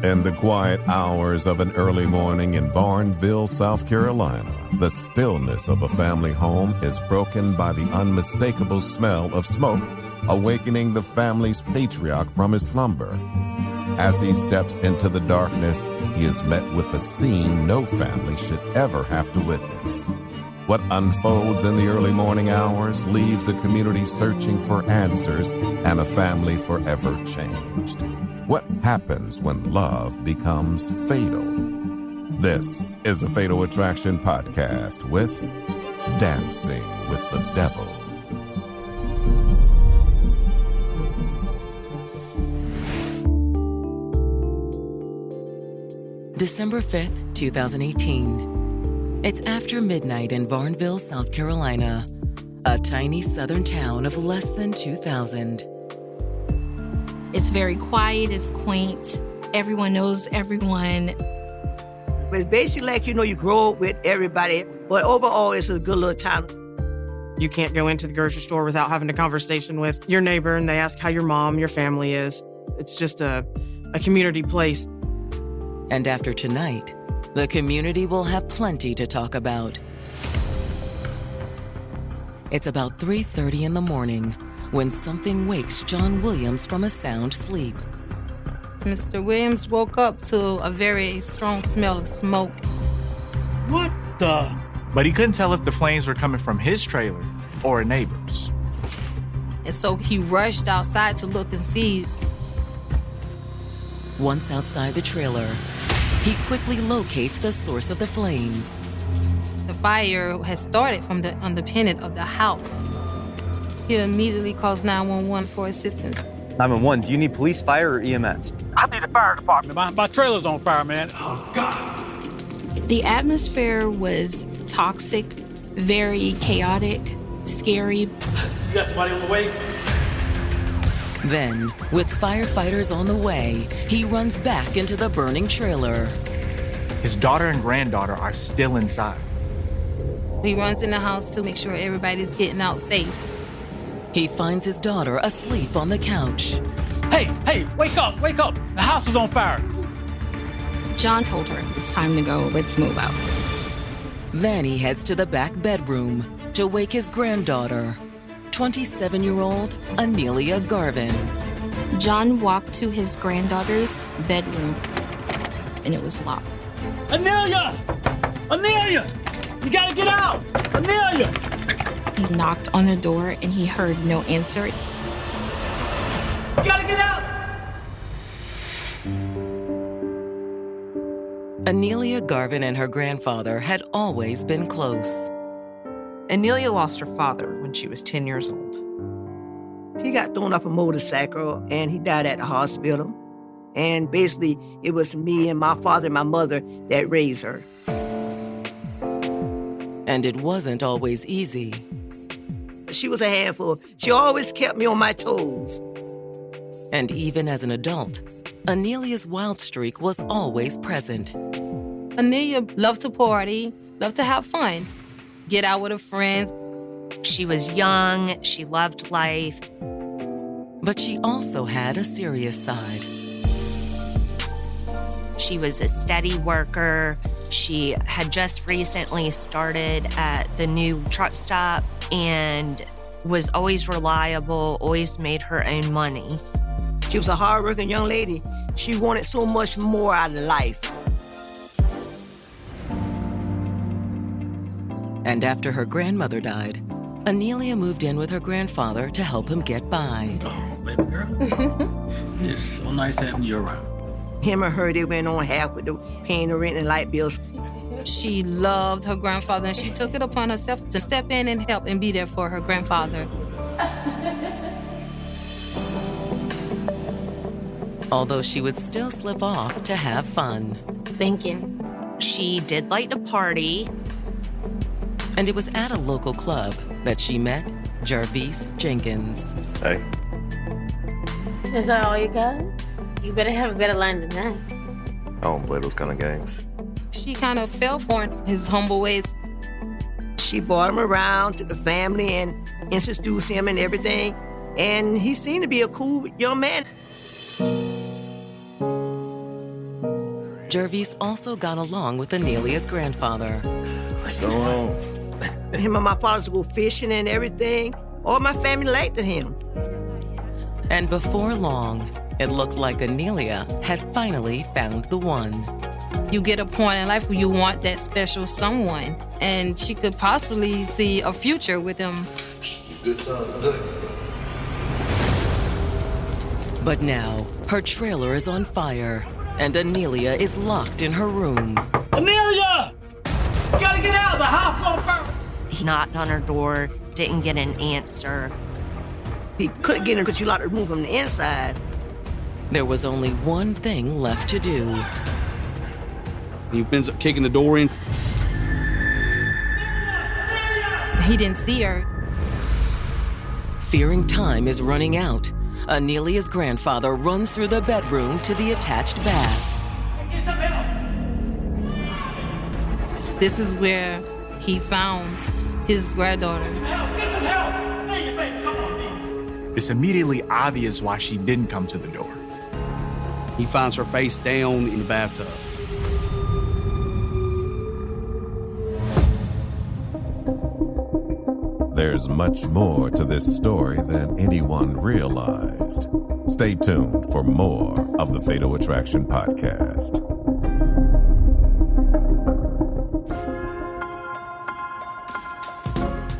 In the quiet hours of an early morning in Barnesville, South Carolina, the stillness of a family home is broken by the unmistakable smell of smoke, awakening the family's patriarch from his slumber. As he steps into the darkness, he is met with a scene no family should ever have to witness. What unfolds in the early morning hours leaves a community searching for answers and a family forever changed. What happens when love becomes fatal? This is the Fatal Attraction Podcast with Dancing with the Devil. December 5th, 2018. It's after midnight in Barnesville, South Carolina, a tiny southern town of less than 2,000. It's very quiet, it's quaint, everyone knows everyone. It's basically like, you grow up with everybody, but overall it's a good little town. You can't go into the grocery store without having a conversation with your neighbor and they ask how your mom, your family is. It's just a community place. And after tonight, the community will have plenty to talk about. It's about 3:30 in the morning when something wakes John Williams from a sound sleep. Mr. Williams woke up to a very strong smell of smoke. What the? But he couldn't tell if the flames were coming from his trailer or a neighbor's. And so he rushed outside to look and see. Once outside the trailer, he quickly locates the source of the flames. The fire had started from the underpinning of the house. He immediately calls 911 for assistance. 911, do you need police, fire, or EMS? I need a fire department. My trailer's on fire, man. Oh, God. The atmosphere was toxic, very chaotic, scary. You got somebody on the way? Then, with firefighters on the way, he runs back into the burning trailer. His daughter and granddaughter are still inside. He runs in the house to make sure everybody's getting out safe. He finds his daughter asleep on the couch. Hey, wake up. The house is on fire. John told her, it's time to go, let's move out. Then he heads to the back bedroom to wake his granddaughter, 27-year-old Anelia Garvin. John walked to his granddaughter's bedroom, and it was locked. Anelia! You gotta get out! Anelia! He knocked on the door, and he heard no answer. You gotta get out! Anelia Garvin and her grandfather had always been close. Anelia lost her father when she was 10 years old. He got thrown off a motorcycle and he died at the hospital. And basically, it was me and my father and my mother that raised her. And it wasn't always easy. She was a handful. She always kept me on my toes. And even as an adult, Anelia's wild streak was always present. Anelia loved to party, loved to have fun, get out with her friends. She was young, she loved life. But she also had a serious side. She was a steady worker. She had just recently started at the new truck stop and was always reliable, always made her own money. She was a hardworking young lady. She wanted so much more out of life. And after her grandmother died, Anelia moved in with her grandfather to help him get by. Oh, baby girl. It's so nice to have you around. Him and her, they went on half with the paying the rent and light bills. She loved her grandfather, and she took it upon herself to step in and help and be there for her grandfather. Although she would still slip off to have fun. Thank you. She did like to party. And it was at a local club that she met Jarvis Jenkins. Hey. Is that all you got? You better have a better line than that. I don't play those kind of games. She kind of fell for his humble ways. She brought him around to the family and introduced him and everything. And he seemed to be a cool young man. Jervis also got along with Anelia's grandfather. What's going on? Him and my father would go fishing and everything. All my family liked him. And before long, it looked like Anelia had finally found the one. You get a point in life where you want that special someone, and she could possibly see a future with him. Good time today. But now, her trailer is on fire, and Anelia is locked in her room. Anelia! You gotta get out! The house on fire! He knocked on her door, didn't get an answer. He couldn't get in because you locked the room from the inside. There was only one thing left to do. He ends up kicking the door in. He didn't see her. Fearing time is running out, Anelia's grandfather runs through the bedroom to the attached bath. Get some help! This is where he found his granddaughter. Get some help! Hey, baby, come on, baby. It's immediately obvious why she didn't come to the door. He finds her face down in the bathtub. There's much more to this story than anyone realized. Stay tuned for more of the Fatal Attraction podcast.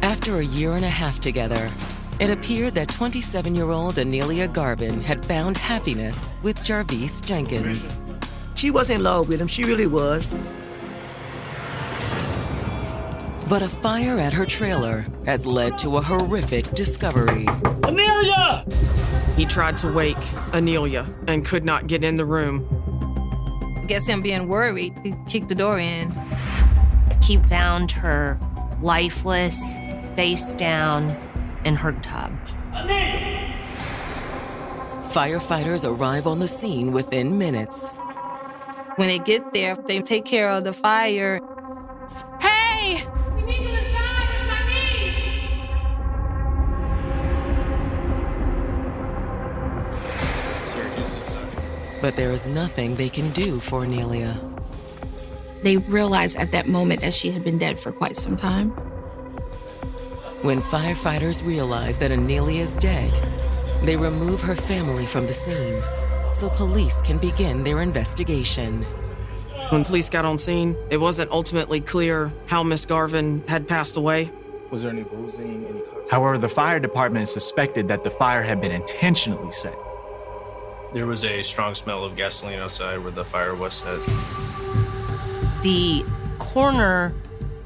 After a year and a half together, it appeared that 27-year-old Anelia Garvin had found happiness with Jarvis Jenkins. She was in love with him. She really was. But a fire at her trailer has led to a horrific discovery. Anelia! He tried to wake Anelia and could not get in the room. I guess him being worried, he kicked the door in. He found her lifeless, face down, in her tub. Anelia! Firefighters arrive on the scene within minutes. When they get there, they take care of the fire. Hey! We need you inside. It's my niece. But there is nothing they can do for Anelia. They realized at that moment that she had been dead for quite some time. When firefighters realize that Anelia is dead, they remove her family from the scene so police can begin their investigation. When police got on scene, it wasn't ultimately clear how Miss Garvin had passed away. Was there any bruising, any cuts? However, the fire department suspected that the fire had been intentionally set. There was a strong smell of gasoline outside where the fire was set. The corner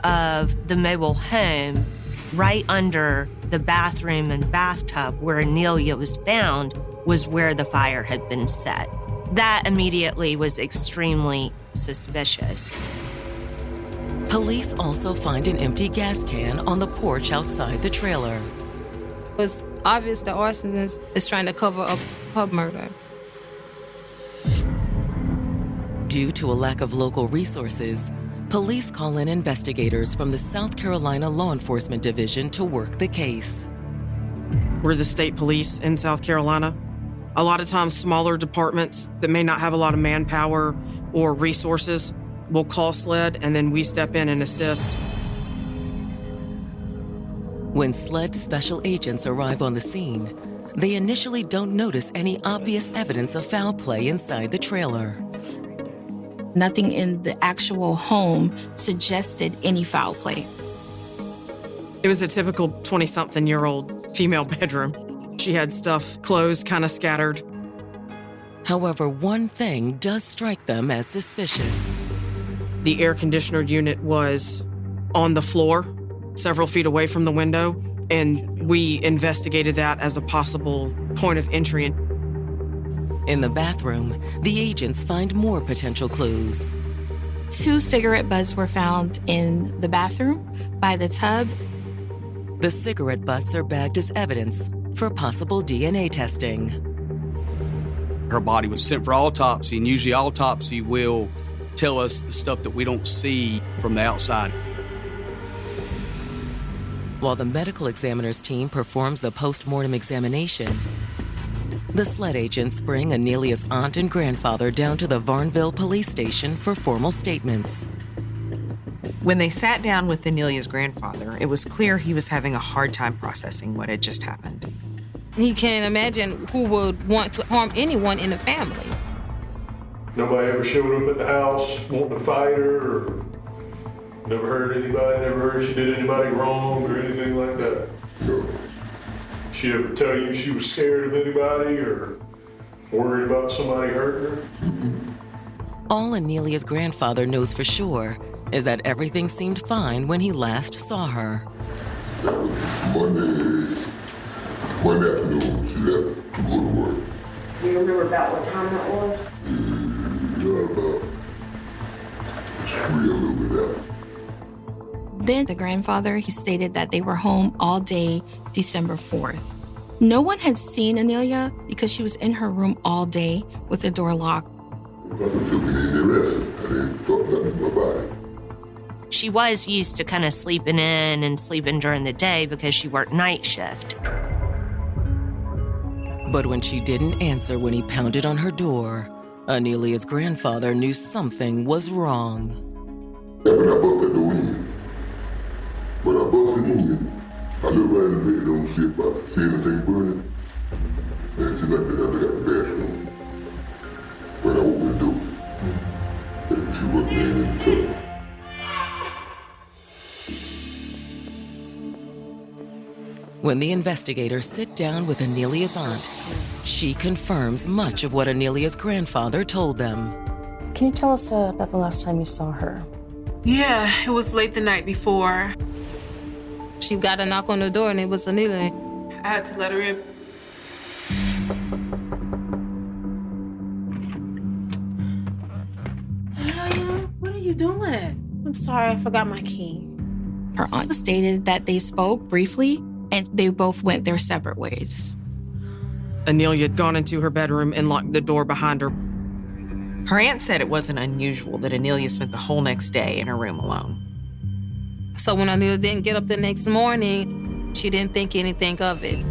of the mobile home, right under the bathroom and bathtub where Anelia was found, was where the fire had been set. That immediately was extremely suspicious. Police also find an empty gas can on the porch outside the trailer. It was obvious the arsonist is trying to cover up her murder. Due to a lack of local resources, police call in investigators from the South Carolina Law Enforcement Division to work the case. We're the state police in South Carolina. A lot of times, smaller departments that may not have a lot of manpower or resources will call SLED, and then we step in and assist. When SLED special agents arrive on the scene, they initially don't notice any obvious evidence of foul play inside the trailer. Nothing in the actual home suggested any foul play. It was a typical 20-something-year-old female bedroom. She had stuff, clothes kind of scattered. However, one thing does strike them as suspicious. The air conditioner unit was on the floor, several feet away from the window, and we investigated that as a possible point of entry. In the bathroom, the agents find more potential clues. 2 cigarette butts were found in the bathroom by the tub. The cigarette butts are bagged as evidence for possible DNA testing. Her body was sent for autopsy, and usually autopsy will tell us the stuff that we don't see from the outside. While the medical examiner's team performs the post-mortem examination, The sled agents bring Anelia's aunt and grandfather down to the Varnville police station for formal statements. When they sat down with Anelia's grandfather, it was clear he was having a hard time processing what had just happened. He can't imagine who would want to harm anyone in the family. Nobody ever showed up at the house wanting to fight her, or never heard anybody, never heard she did anybody wrong or anything like that? No. She ever tell you she was scared of anybody or worried about somebody hurting her? All Anelia's grandfather knows for sure is that everything seemed fine when he last saw her. That was Monday afternoon. She left to go to work. Do you remember about what time that was? About 3 a little bit after. Then the grandfather, he stated that they were home all day December 4th. No one had seen Anelia because she was in her room all day with the door locked. She was used to kind of sleeping in and sleeping during the day because she worked night shift. But when she didn't answer when he pounded on her door, Anelia's grandfather knew something was wrong. When I busted the window, when I busted in, I looked right in the bed, don't see if I see anything burning. And she looked at the bathroom. When I opened the door, and she wasn't in the tub. When the investigators sit down with Anelia's aunt, she confirms much of what Anelia's grandfather told them. Can you tell us about the last time you saw her? Yeah, it was late the night before. She got a knock on the door and it was Anelia. I had to let her in. What are you doing? I'm sorry, I forgot my key. Her aunt stated that they spoke briefly and they both went their separate ways. Anelia had gone into her bedroom and locked the door behind her. Her aunt said it wasn't unusual that Anelia spent the whole next day in her room alone. So when Anelia didn't get up the next morning, she didn't think anything of it.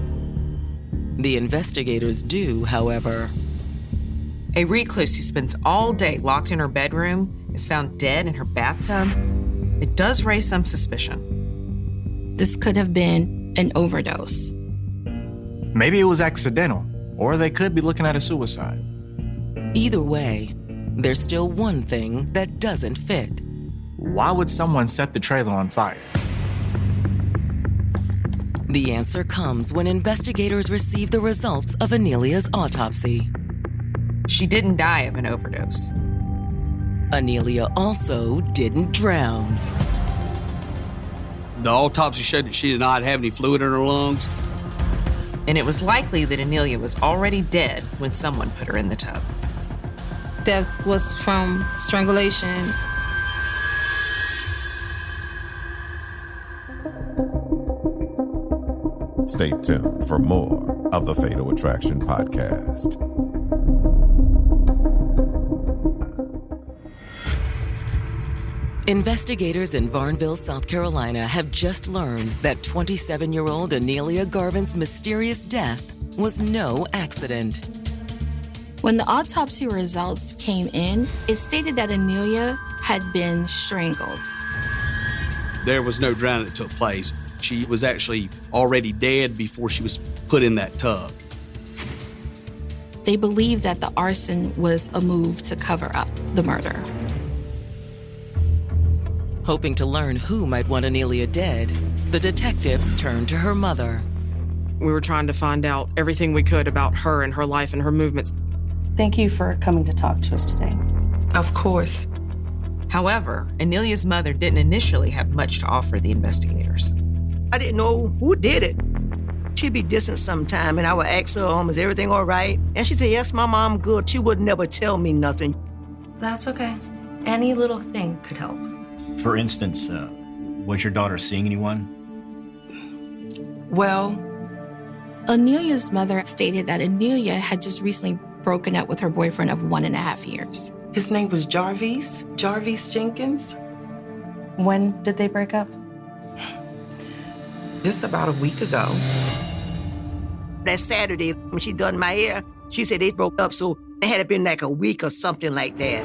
The investigators do, however. A recluse who spends all day locked in her bedroom is found dead in her bathtub. It does raise some suspicion. This could have been an overdose. Maybe it was accidental, or they could be looking at a suicide. Either way, there's still one thing that doesn't fit. Why would someone set the trailer on fire? The answer comes when investigators receive the results of Anelia's autopsy. She didn't die of an overdose. Anelia also didn't drown. The autopsy showed that she did not have any fluid in her lungs. And it was likely that Anelia was already dead when someone put her in the tub. Death was from strangulation. Stay tuned for more of the Fatal Attraction podcast. Investigators in Varnville, South Carolina have just learned that 27-year-old Anelia Garvin's mysterious death was no accident. When the autopsy results came in, it stated that Anelia had been strangled. There was no drowning that took place. She was actually already dead before she was put in that tub. They believe that the arson was a move to cover up the murder. Hoping to learn who might want Anelia dead, the detectives turned to her mother. We were trying to find out everything we could about her and her life and her movements. Thank you for coming to talk to us today. Of course. However, Anelia's mother didn't initially have much to offer the investigators. I didn't know who did it. She'd be distant sometime, and I would ask her, is everything all right? And she said, yes, Mama, I'm good. She would never tell me nothing. That's okay. Any little thing could help. For instance, was your daughter seeing anyone? Well, Anelia's mother stated that Anelia had just recently broken up with her boyfriend of 1.5 years. His name was Jarvis Jenkins. When did they break up? Just about a week ago. That Saturday, when she done my hair, She said they broke up, so it had been like a week or something like that.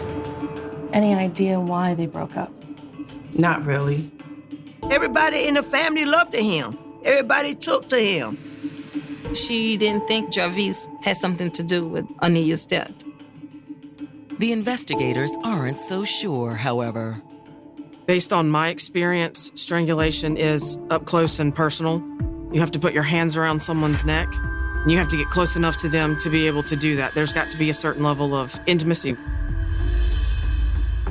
Any idea why they broke up? Not really. Everybody in the family loved him. Everybody took to him. She didn't think Jarvis had something to do with Anelia's death. The investigators aren't so sure, however. Based on my experience, strangulation is up close and personal. You have to put your hands around someone's neck, and you have to get close enough to them to be able to do that. There's got to be a certain level of intimacy.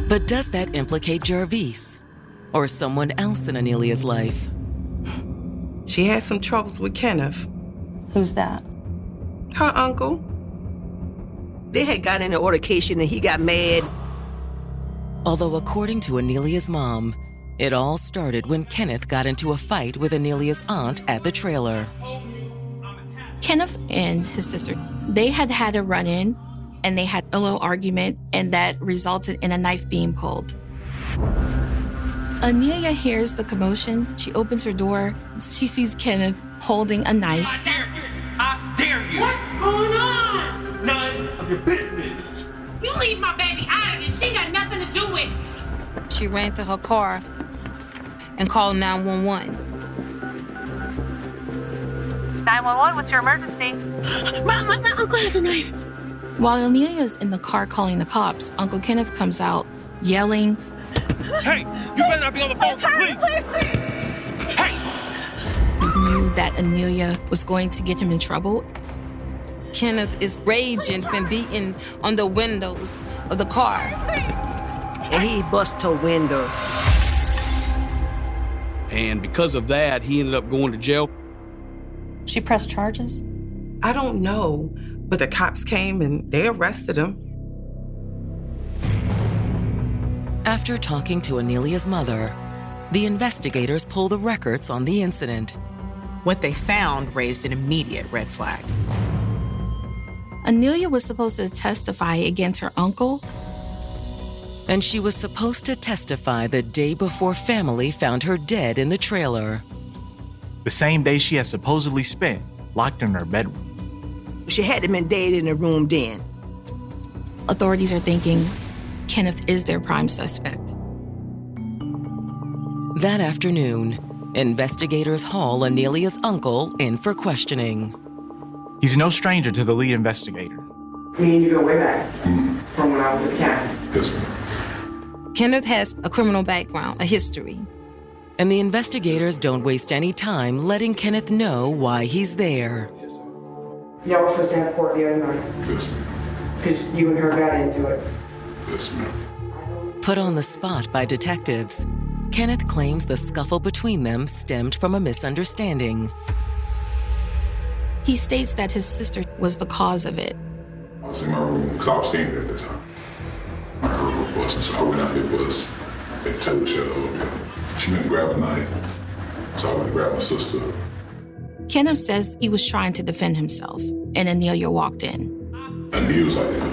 But does that implicate Jarvis or someone else in Anelia's life? She had some troubles with Kenneth. Who's that? Her uncle. They had gotten in an altercation and he got mad. Although according to Anelia's mom, it all started when Kenneth got into a fight with Anelia's aunt at the trailer. Kenneth and his sister, they had a run-in, and they had a little argument, and that resulted in a knife being pulled. Anelia hears the commotion. She opens her door. She sees Kenneth holding a knife. I dare you! What's going on? None of your business! You leave my baby out of this. She got nothing to do with it. She ran to her car and called 911. 911, what's your emergency? My uncle has a knife. While Anelia is in the car calling the cops, Uncle Kenneth comes out yelling, Hey, you better not be on the phone, please! Hey! He knew that Anelia was going to get him in trouble. Kenneth is raging and beating on the windows of the car. And he bust her window. And because of that, he ended up going to jail. She pressed charges? I don't know, but the cops came and they arrested him. After talking to Anelia's mother, the investigators pull the records on the incident. What they found raised an immediate red flag. Anelia was supposed to testify against her uncle. And she was supposed to testify the day before family found her dead in the trailer. The same day she had supposedly spent locked in her bedroom. She had him in dead in the room then. Authorities are thinking Kenneth is their prime suspect. That afternoon, investigators haul Anelia's uncle in for questioning. He's no stranger to the lead investigator. Me and you go way back from when I was at county. Yes, ma'am. Kenneth has a criminal background, a history. And the investigators don't waste any time letting Kenneth know why he's there. Y'all were supposed to have court the other night. Yes, ma'am. Because you and her got into it. Yes, ma'am. Put on the spot by detectives, Kenneth claims the scuffle between them stemmed from a misunderstanding. He states that his sister was the cause of it. I was in my room because I was staying there at the time. I heard her busting, so I went out there bust and told her to shut up. She went to grab a knife, so I went to grab my sister. Kenneth says he was trying to defend himself, and Anelia walked in. Anelia was like,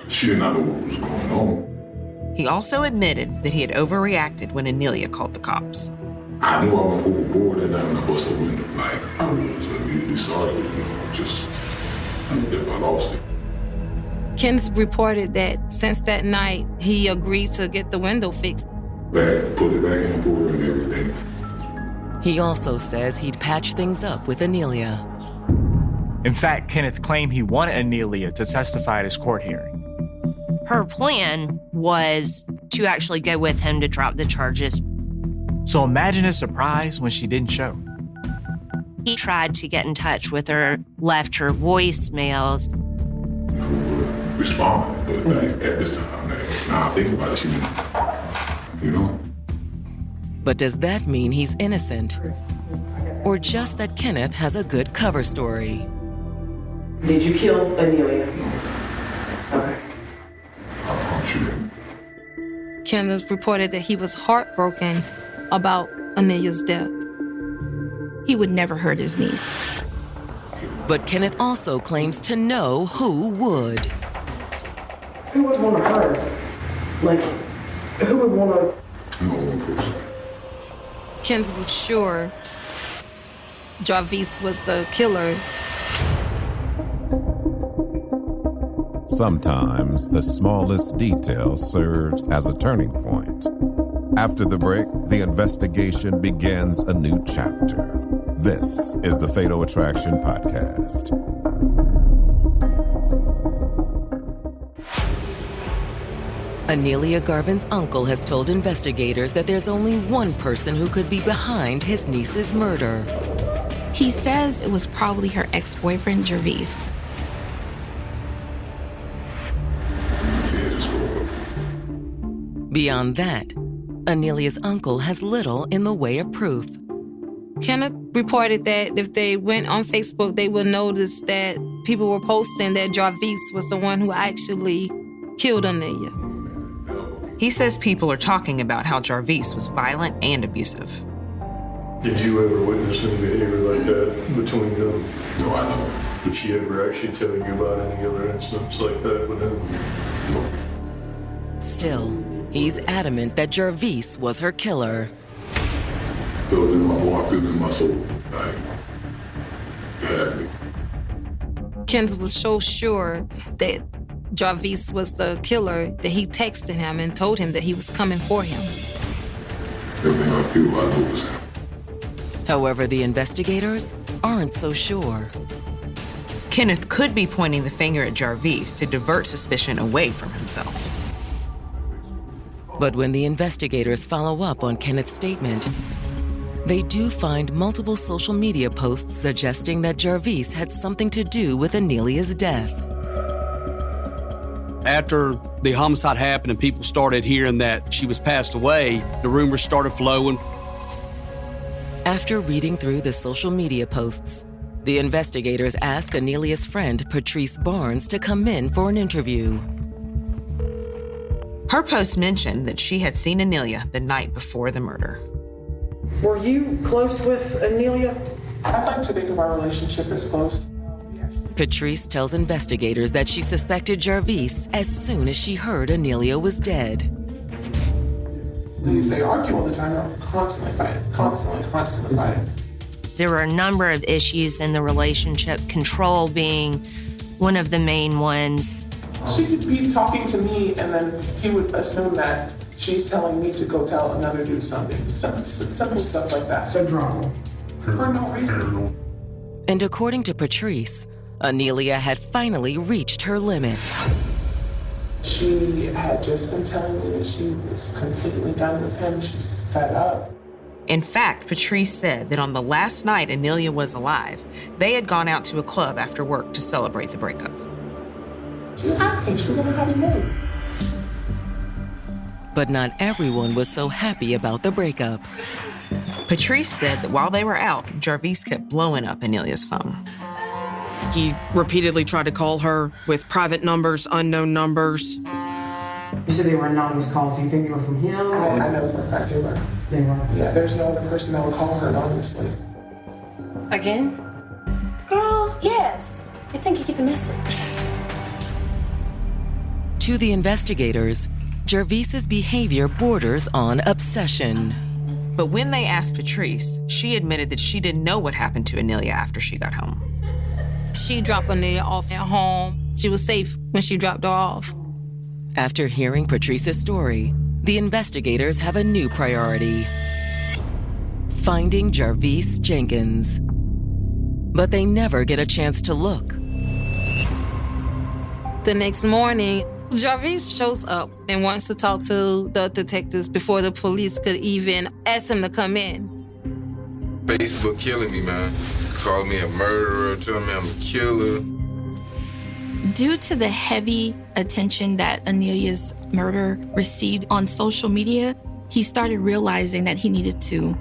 she did not know what was going on. He also admitted that he had overreacted when Anelia called the cops. I knew I went overboard that night when I busted the window. Like, I was immediately sorry, I knew that I lost it. Kenneth reported that since that night, he agreed to get the window fixed. Put it back in for her and everything. He also says he'd patch things up with Anelia. In fact, Kenneth claimed he wanted Anelia to testify at his court hearing. Her plan was to actually go with him to drop the charges. So imagine his surprise when she didn't show. He tried to get in touch with her, left her voicemails. Respond, but like, at this time, now I think about it, she didn't, But does that mean he's innocent? Or just that Kenneth has a good cover story? Did you kill Anelia? Okay. I promise you didn't. Kenneth reported that he was heartbroken about Anelia's death. He would never hurt his niece. But Kenneth also claims to know who would. Who would want to hurt her? Like, who would want to... No one person. Kenneth was sure Jarvis was the killer. Sometimes the smallest detail serves as a turning point. After the break, the investigation begins a new chapter. This is the Fatal Attraction Podcast. Anelia Garvin's uncle has told investigators that there's only one person who could be behind his niece's murder. He says it was probably her ex-boyfriend, Gervais. Beyond that, Anelia's uncle has little in the way of proof. Kenneth reported that if they went on Facebook, they would notice that people were posting that Gervais was the one who actually killed Anelia. He says people are talking about how Gervais was violent and abusive. Did you ever witness any behavior like that between them? No, I don't. Did she ever actually tell you about any other incidents like that with him? No. Still, he's adamant that Gervais was her killer. Felt in my heart, I feel in my soul. Like, it had me. Kenneth was so sure that Gervais was the killer that he texted him and told him that he was coming for him. Everything I feel, I know is him. However, the investigators aren't so sure. Kenneth could be pointing the finger at Gervais to divert suspicion away from himself. But when the investigators follow up on Kenneth's statement, they do find multiple social media posts suggesting that Gervais had something to do with Anelia's death. After the homicide happened and people started hearing that she was passed away, the rumors started flowing. After reading through the social media posts, the investigators ask Anelia's friend Patrice Barnes to come in for an interview. Her post mentioned that she had seen Anelia the night before the murder. Were you close with Anelia? I'd like to think of our relationship as close. Patrice tells investigators that she suspected Gervais as soon as she heard Anelia was dead. They argue all the time. They're constantly fighting, constantly fighting. There were a number of issues in the relationship, control being one of the main ones. She could be talking to me, and then he would assume that she's telling me to go tell another dude something. Simple stuff like that. The drama. For no reason. And according to Patrice, Anelia had finally reached her limit. She had just been telling me that she was completely done with him. She's fed up. In fact, Patrice said that on the last night Anelia was alive, they had gone out to a club after work to celebrate the breakup. She was happy. She was in a happy mood. But not everyone was so happy about the breakup. Patrice said that while they were out, Gervais kept blowing up Anelia's phone. He repeatedly tried to call her with private numbers, unknown numbers. You said they were anonymous calls. Do you think they were from him? I know for a fact they were. They were? Yeah, there's no other person that would call her anonymously. Again? Girl, yes. I think you get the message. To the investigators, Gervais's behavior borders on obsession. But when they asked Patrice, she admitted that she didn't know what happened to Anelia after she got home. She dropped Anelia off at home. She was safe when she dropped her off. After hearing Patrice's story, the investigators have a new priority: finding Gervais Jenkins. But they never get a chance to look. The next morning, Gervais shows up and wants to talk to the detectives before the police could even ask him to come in. Facebook killing me, man. Called me a murderer, telling me I'm a killer. Due to the heavy attention that Anelia's murder received on social media, he started realizing that he needed to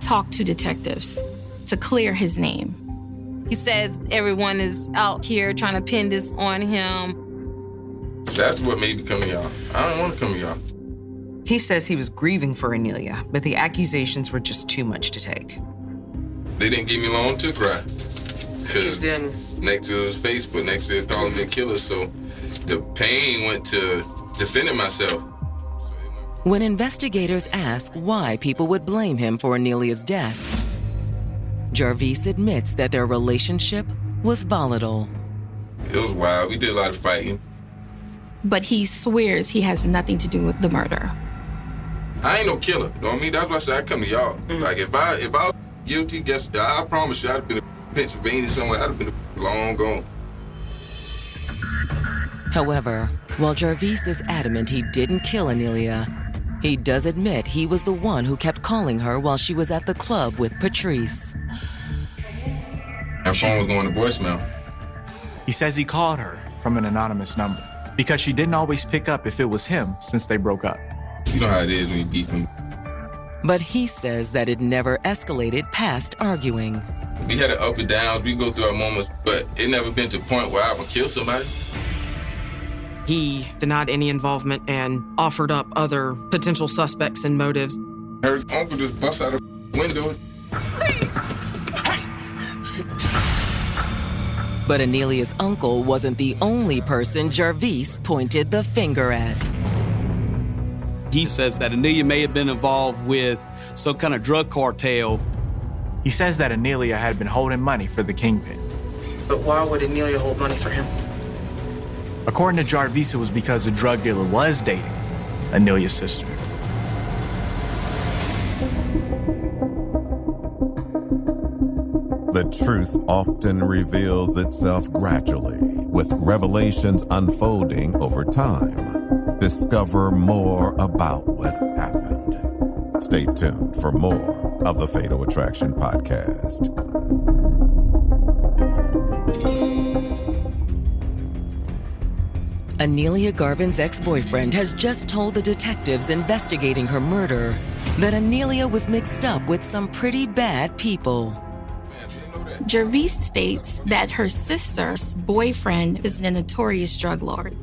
talk to detectives to clear his name. He says everyone is out here trying to pin this on him. That's what made me come to y'all. I don't want to come to y'all. He says he was grieving for Anelia, but the accusations were just too much to take. They didn't give me long to cry. Because then next to his Facebook, next to it calling me a killer, so the pain went to defending myself. When investigators ask why people would blame him for Anelia's death, Gervais admits that their relationship was volatile. It was wild. We did a lot of fighting. but he swears he has nothing to do with the murder. I ain't no killer. You know what I mean? That's why I said I come to y'all. Like, if I was guilty, I promise you I'd have been in Pennsylvania somewhere. I'd have been long gone. However, while Jarvis is adamant he didn't kill Anelia, he does admit he was the one who kept calling her while she was at the club with Patrice. That phone was going to voicemail. He says he called her from an anonymous number because she didn't always pick up if it was him since they broke up. You know how it is when you beef him. But he says that it never escalated past arguing. We had it up and downs, we go through our moments, but it never been to the point where I would kill somebody. He denied any involvement and offered up other potential suspects and motives. Her uncle just bust out a window. But Anelia's uncle wasn't the only person Jarvis pointed the finger at. He says that Anelia may have been involved with some kind of drug cartel. He says that Anelia had been holding money for the kingpin. But why would Anelia hold money for him? According to Jarvis, it was because the drug dealer was dating Anelia's sister. The truth often reveals itself gradually, with revelations unfolding over time. Discover more about what happened. Stay tuned for more of the Fatal Attraction Podcast. Anelia Garvin's ex-boyfriend has just told the detectives investigating her murder that Anelia was mixed up with some pretty bad people. Jarvis states that her sister's boyfriend is a notorious drug lord.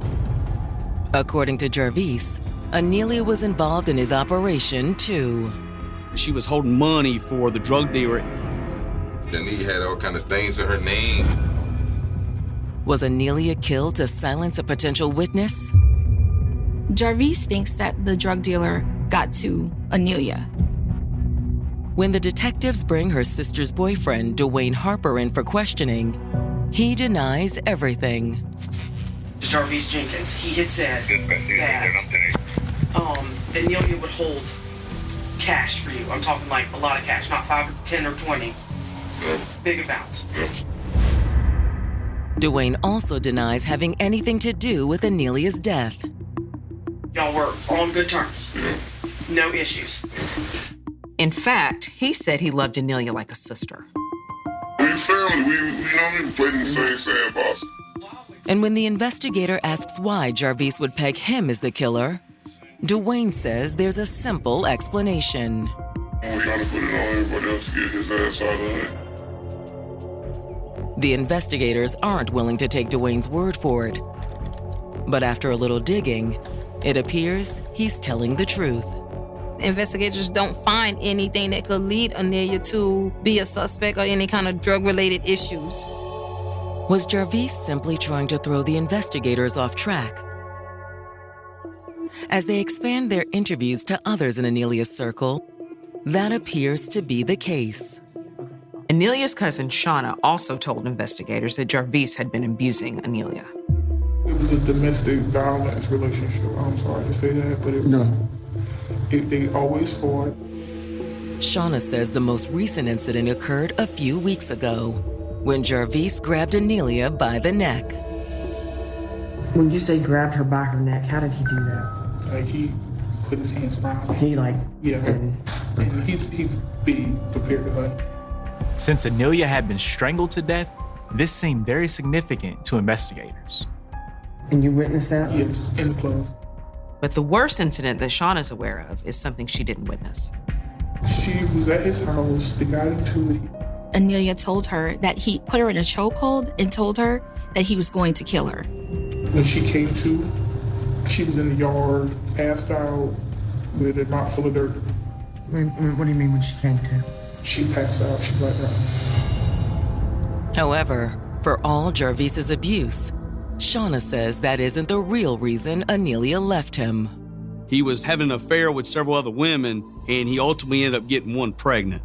According to Jarvis, Anelia was involved in his operation too. She was holding money for the drug dealer. Anelia had all kind of things in her name. Was Anelia killed to silence a potential witness? Jarvis thinks that the drug dealer got to Anelia. When the detectives bring her sister's boyfriend, Dwayne Harper, in for questioning, he denies everything. Jarvis Jenkins, he had said that Anelia would hold cash for you. I'm talking like a lot of cash, not 5 or 10 or 20. Big amounts. Dwayne also denies having anything to do with Anelia's death. Y'all were on good terms. No issues. In fact, he said he loved Anelia like a sister. We family. We played in the same sandbox. And when the investigator asks why Jarvis would peg him as the killer, Dwayne says there's a simple explanation. We're trying to put it on everybody else to get his ass out of it. The investigators aren't willing to take Dwayne's word for it. But after a little digging, it appears he's telling the truth. Investigators don't find anything that could lead Anelia to be a suspect or any kind of drug-related issues. Was Jarvis simply trying to throw the investigators off track? As they expand their interviews to others in Anelia's circle, that appears to be the case. Anelia's cousin, Shauna, also told investigators that Jarvis had been abusing Anelia. It was a domestic violence relationship. I'm sorry to say that, but they always fought. Shauna says the most recent incident occurred a few weeks ago, when Jarvis grabbed Anelia by the neck. When you say grabbed her by her neck, how did he do that? Like, he put his hands around her. He and he's be prepared to fight. Since Anelia had been strangled to death, this seemed very significant to investigators. And you witnessed that? Yes, in the club. But the worst incident that Shauna's aware of is something she didn't witness. She was at his house, they got into it. Anelia told her that he put her in a chokehold and told her that he was going to kill her. When she came to, she was in the yard, passed out, with a mouth full of dirt. What do you mean when she came to? She passed out, she blacked out. However, for all Jarvis's abuse, Shauna says that isn't the real reason Anelia left him. He was having an affair with several other women, and he ultimately ended up getting one pregnant.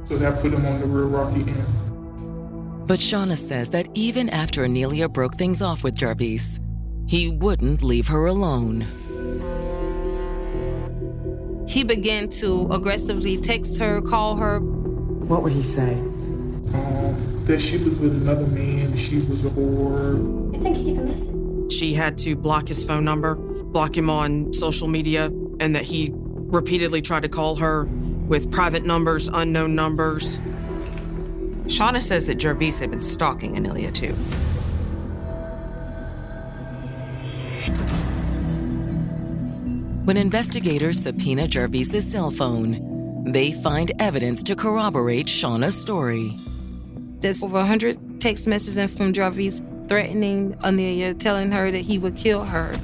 So that put him on the real rocky end. But Shauna says that even after Anelia broke things off with Jarvis, he wouldn't leave her alone. He began to aggressively text her, call her. What would he say? That she was with another man, she was a whore. You think he get the message? She had to block his phone number, block him on social media, and that he repeatedly tried to call her with private numbers, unknown numbers. Shauna says that Jarvis had been stalking Anelia too. When investigators subpoena Jarvis's cell phone, they find evidence to corroborate Shauna's story. There's over 100 text messages from Jarvis threatening Anelia, telling her that he would kill her.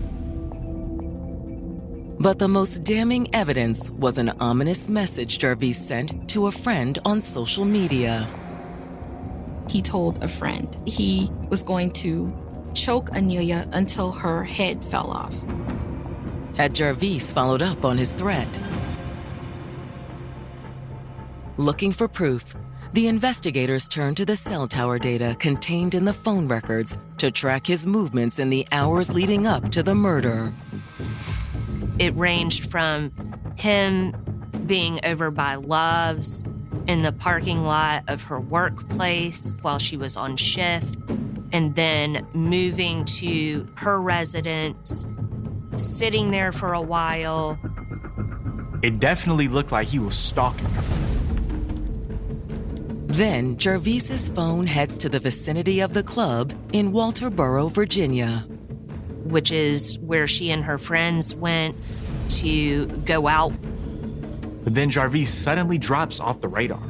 But the most damning evidence was an ominous message Jarvis sent to a friend on social media. He told a friend he was going to choke Anelia until her head fell off. Had Jarvis followed up on his threat? Looking for proof, the investigators turned to the cell tower data contained in the phone records to track his movements in the hours leading up to the murder. It ranged from him being over by Love's in the parking lot of her workplace while she was on shift, and then moving to her residence, sitting there for a while. It definitely looked like he was stalking her. Then Jarvis's phone heads to the vicinity of the club in Walterboro, Virginia, which is where she and her friends went to go out. But then Jarvis suddenly drops off the radar.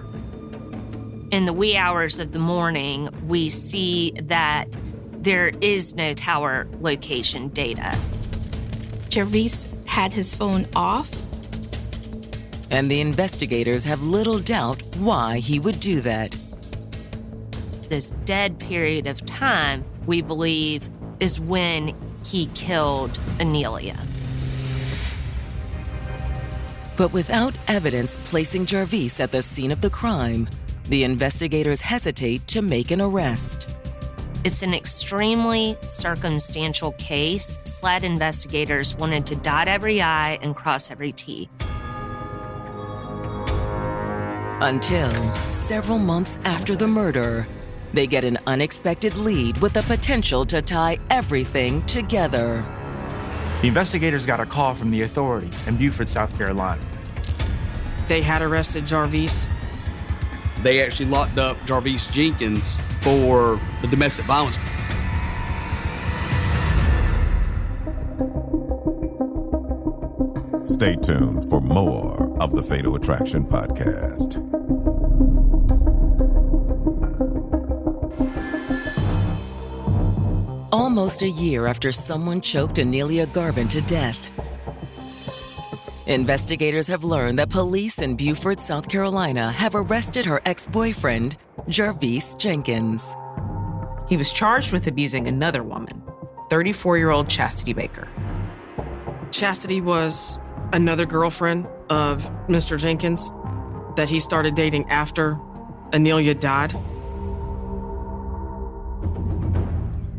In the wee hours of the morning, we see that there is no tower location data. Jarvis had his phone off. and the investigators have little doubt why he would do that. This dead period of time, we believe, is when he killed Anelia. But without evidence placing Jarvis at the scene of the crime, the investigators hesitate to make an arrest. It's an extremely circumstantial case. SLED investigators wanted to dot every I and cross every T. Until several months after the murder, they get an unexpected lead with the potential to tie everything together. The investigators got a call from the authorities in Beaufort, South Carolina. They had arrested Jarvis. They actually locked up Jarvis Jenkins for the domestic violence. Stay tuned for more of the Fatal Attraction Podcast. Almost a year after someone choked Anelia Garvin to death, investigators have learned that police in Beaufort, South Carolina have arrested her ex-boyfriend, Jarvis Jenkins. He was charged with abusing another woman, 34-year-old Chastity Baker. Chastity was another girlfriend of Mr. Jenkins that he started dating after Anelia died.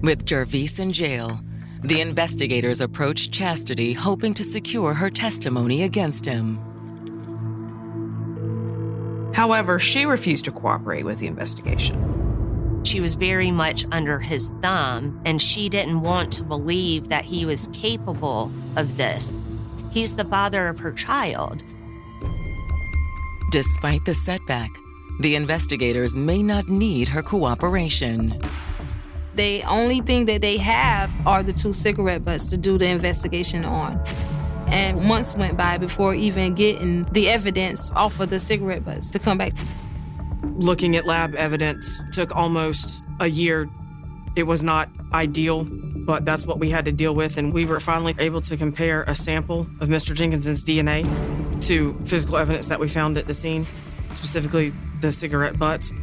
With Jarvis in jail, the investigators approached Chastity hoping to secure her testimony against him. However, she refused to cooperate with the investigation. She was very much under his thumb, and she didn't want to believe that he was capable of this. He's the father of her child. Despite the setback, the investigators may not need her cooperation. The only thing that they have are the 2 cigarette butts to do the investigation on. And months went by before even getting the evidence off of the cigarette butts to come back. Looking at lab evidence took almost a year. It was not ideal, but that's what we had to deal with. And we were finally able to compare a sample of Mr. Jenkins's DNA to physical evidence that we found at the scene, specifically the cigarette butts.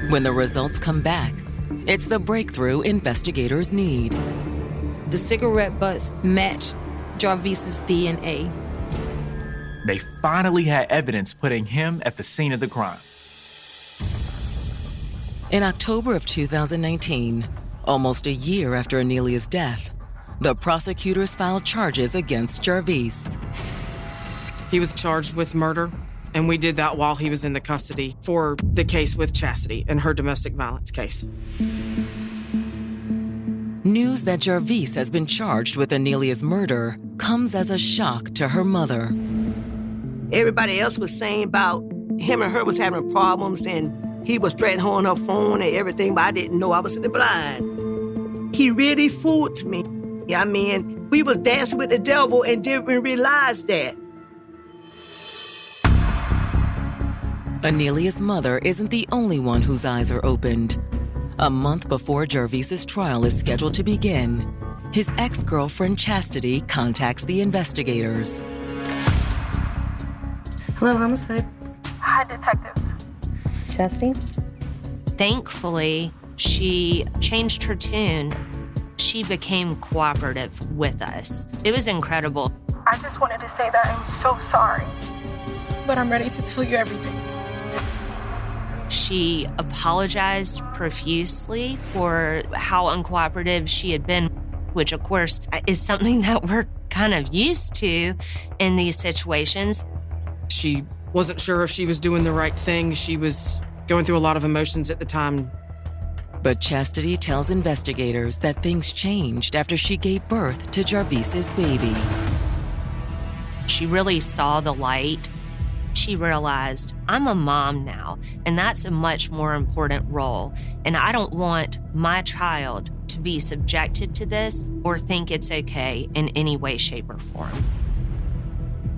When the results come back, it's the breakthrough investigators need. The cigarette butts match Jarvis's DNA. They finally had evidence putting him at the scene of the crime. In October of 2019, Almost a year after Anelia's death, the prosecutors filed charges against Jarvis. He was charged with murder, and we did that while he was in the custody for the case with Chastity and her domestic violence case. News that Jarvis has been charged with Anelia's murder comes as a shock to her mother. Everybody else was saying about him and her was having problems and he was threatening her on her phone and everything, but I didn't know I was in the blind. He really fooled me. I mean, we was dancing with the devil and didn't realize that. Anelia's mother isn't the only one whose eyes are opened. A month before Jarvis's trial is scheduled to begin, his ex-girlfriend Chastity contacts the investigators. Hello, homicide. Hi, detective. Chastity? Thankfully, she changed her tune. She became cooperative with us. It was incredible. I just wanted to say that I'm so sorry. But I'm ready to tell you everything. She apologized profusely for how uncooperative she had been, which of course is something that we're kind of used to in these situations. She wasn't sure if she was doing the right thing. She was going through a lot of emotions at the time. But Chastity tells investigators that things changed after she gave birth to Jarvis's baby. She really saw the light. She realized, I'm a mom now, and that's a much more important role. And I don't want my child to be subjected to this or think it's okay in any way, shape, or form.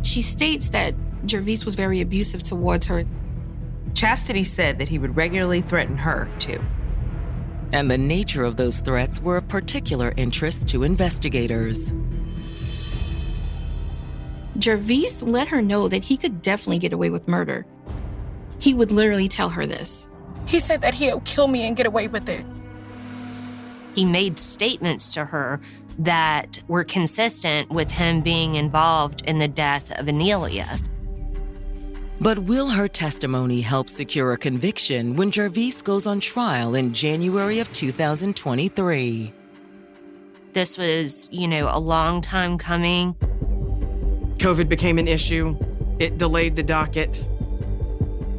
She states that Jarvis was very abusive towards her. Chastity said that he would regularly threaten her, too. And the nature of those threats were of particular interest to investigators. Jarvis let her know that he could definitely get away with murder. He would literally tell her this. He said that he'll kill me and get away with it. He made statements to her that were consistent with him being involved in the death of Anelia. But will her testimony help secure a conviction when Jarvis goes on trial in January of 2023? This was, a long time coming. COVID became an issue. It delayed the docket.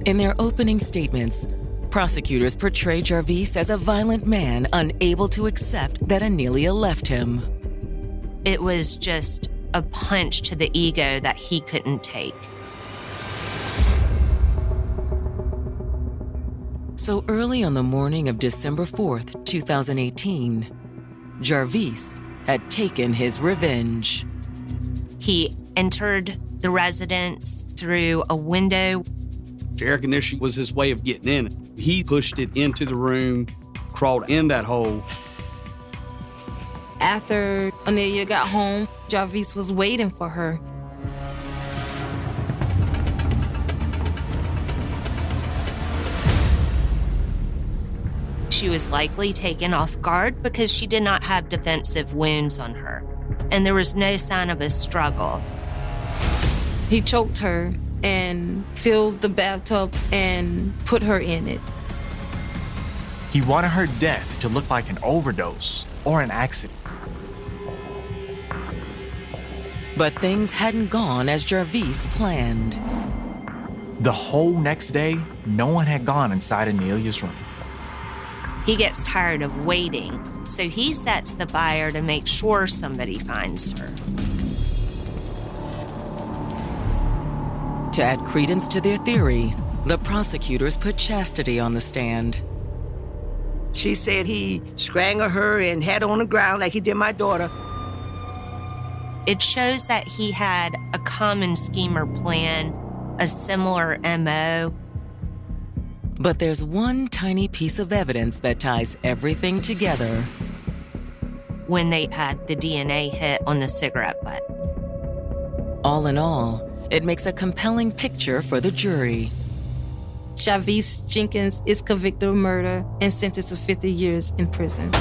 In their opening statements, prosecutors portray Jarvis as a violent man unable to accept that Anelia left him. It was just a punch to the ego that he couldn't take. So early on the morning of December 4th, 2018, Jarvis had taken his revenge. He entered the residence through a window. The air conditioning was his way of getting in. He pushed it into the room, crawled in that hole. After Anelia got home, Jarvis was waiting for her. She was likely taken off guard because she did not have defensive wounds on her, and there was no sign of a struggle. He choked her and filled the bathtub and put her in it. He wanted her death to look like an overdose or an accident. But things hadn't gone as Jarvis planned. The whole next day, no one had gone inside Anelia's room. He gets tired of waiting, so he sets the fire to make sure somebody finds her. To add credence to their theory, the prosecutors put Chastity on the stand. She said he strangled her and had her on the ground like he did my daughter. It shows that he had a common scheme or plan, a similar MO. But there's one tiny piece of evidence that ties everything together. When they had the DNA hit on the cigarette butt. All in all, it makes a compelling picture for the jury. Jarvis Jenkins is convicted of murder and sentenced to 50 years in prison.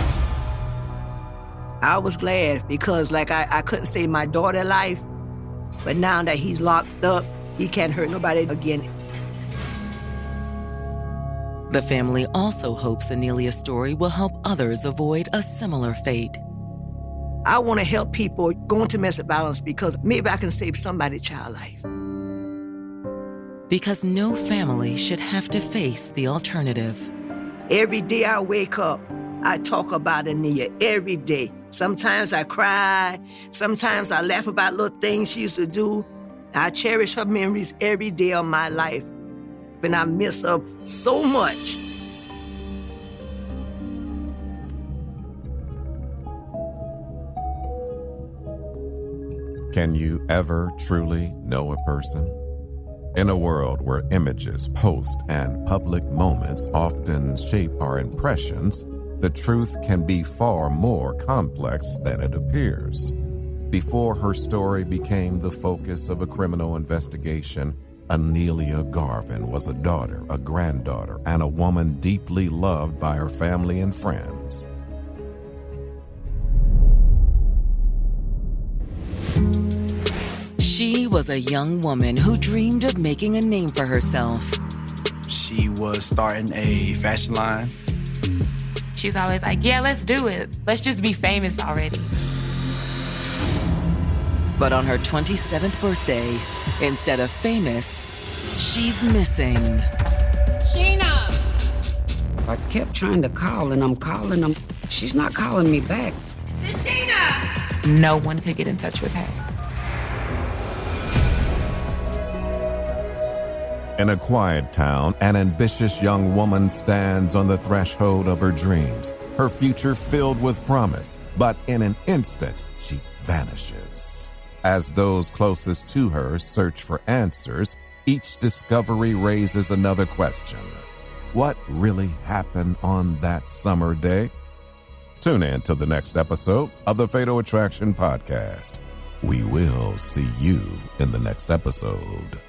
I was glad because I couldn't save my daughter's life, but now that he's locked up, he can't hurt nobody again. The family also hopes Anelia's story will help others avoid a similar fate. I want to help people going to domestic violence because maybe I can save somebody's child life. Because no family should have to face the alternative. Every day I wake up, I talk about Anelia every day. Sometimes I cry. Sometimes I laugh about little things she used to do. I cherish her memories every day of my life. And I miss her so much. Can you ever truly know a person? In a world where images, posts, and public moments often shape our impressions, the truth can be far more complex than it appears. Before her story became the focus of a criminal investigation, Anelia Garvin was a daughter, a granddaughter, and a woman deeply loved by her family and friends. She was a young woman who dreamed of making a name for herself. She was starting a fashion line. She's always like, yeah, let's do it. Let's just be famous already. But on her 27th birthday, instead of famous, she's missing. Sheena! I kept trying to call, and I'm calling them. She's not calling me back. Sheena! No one could get in touch with her. In a quiet town, an ambitious young woman stands on the threshold of her dreams, her future filled with promise, but in an instant, she vanishes. As those closest to her search for answers, each discovery raises another question. What really happened on that summer day? Tune in to the next episode of the Fatal Attraction Podcast. We will see you in the next episode.